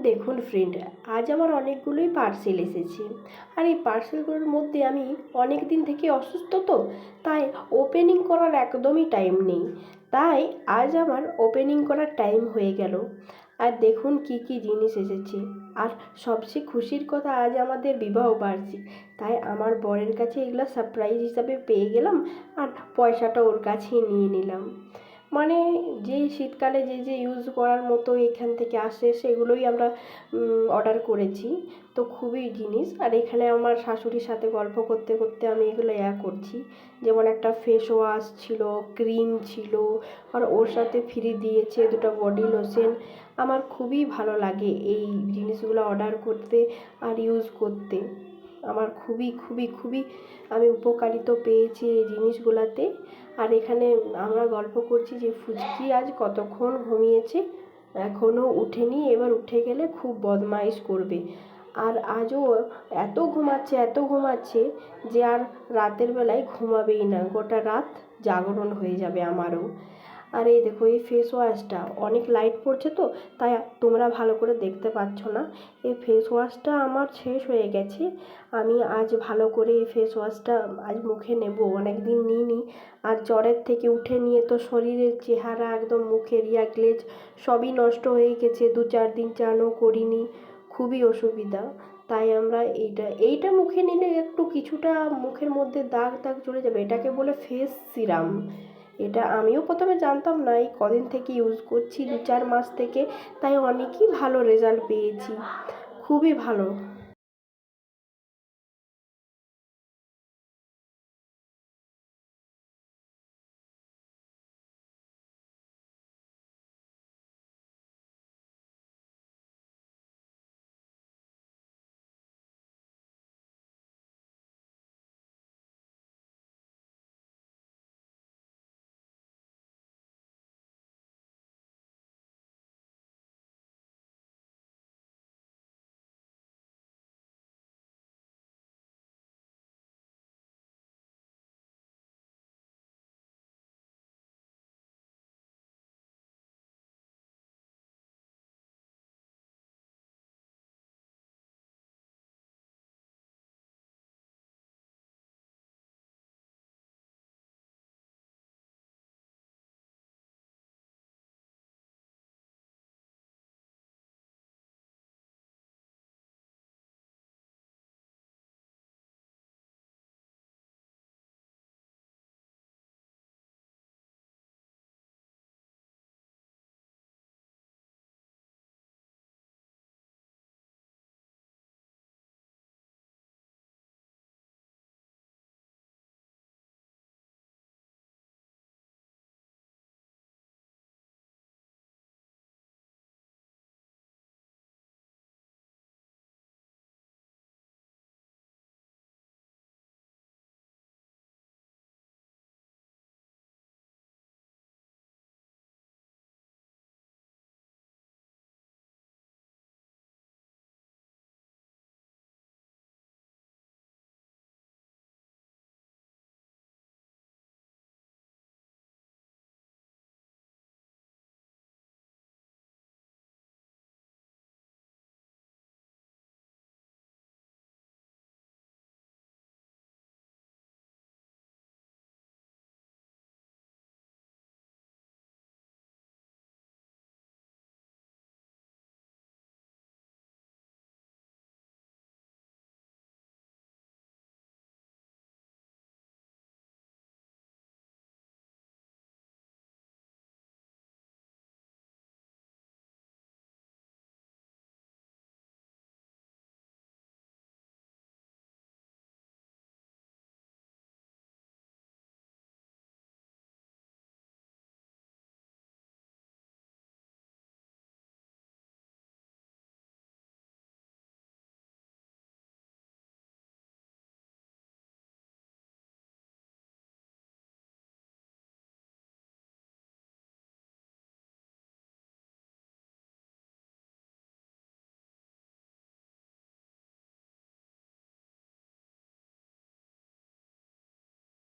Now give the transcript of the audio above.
দেখুন ফ্রেন্ড, আজ আমার অনেকগুলোই পার্সেল এসেছে। আর এই পার্সেলগুলোর মধ্যে আমি অনেক দিন থেকে অসুস্থ, তো তাই ওপেনিং করার একদমই টাইম নেই। তাই আজ আমার ওপেনিং করার টাইম হয়ে গেল। আর দেখুন কি কি জিনিস এসেছে। আর সবচেয়ে খুশির কথা, আজ আমাদের বিবাহ বার্ষিক। তাই আমার বরের কাছে এগুলো সারপ্রাইজ হিসাবে পেয়ে গেলাম। আর পয়সাটা ওর কাছেই নিয়ে নিলাম। মানে যে শীতকালে যে যে ইউজ করার মতো এখান থেকে আসে সেগুলোই আমরা অর্ডার করেছি। তো খুবই জিনিস। আর এখানে আমার শাশুড়ির সাথে গল্প করতে করতে আমি এগুলো করছি। যেমন একটা ফেস ওয়াশ ছিল, ক্রিম ছিল, আর ওর সাথে ফ্রি দিয়েছে দুটো বডি লোশন। আমার খুবই ভালো লাগে এই জিনিসগুলো অর্ডার করতে আর ইউজ করতে। আমার খুবই খুবই খুবই আমি উপকারিত পেয়েছি এই জিনিসগুলোতে। আর এখানে আমরা গল্প করছি যে ফুচকি আজ কতক্ষণ ঘুমিয়েছে, এখনও উঠেনি, এবার উঠে গেলে খুব বদমাইশ করবে। আর আজও এত ঘুমাচ্ছে এত ঘুমাচ্ছে যে আর রাতের বেলায় ঘুমাবেই না, গোটা রাত জাগরণ হয়ে যাবে আমারও। আর এই দেখো, এই ফেস ওয়াশটা অনেক লাইট পড়ছে, তো তাই তোমরা ভালো করে দেখতে পাচ্ছ না। এই ফেস ওয়াশটা আমার শেষ হয়ে গেছে। আমি আজ ভালো করে এই ফেস ওয়াশটা আজ মুখে নেব, অনেক দিন নিইনি। আর জ্বরের থেকে উঠে নিয়ে তো শরীরের চেহারা একদম, মুখের গ্লেজ সবই নষ্ট হয়ে গেছে, 2-4 দিন চানও করিনি, খুবই অসুবিধা। তাই আমরা এইটা মুখে নিলে একটু কিছুটা মুখের মধ্যে দাগ দাগ চলে যাবে। এটাকে বলে ফেস সিরাম। এটা আমিও প্রথমে জানতাম না, এই কদিন থেকে ইউজ করছি, 2-4 মাস থেকে। তাই অনেকই ভালো রেজাল্ট পেয়েছি, খুবই ভালো।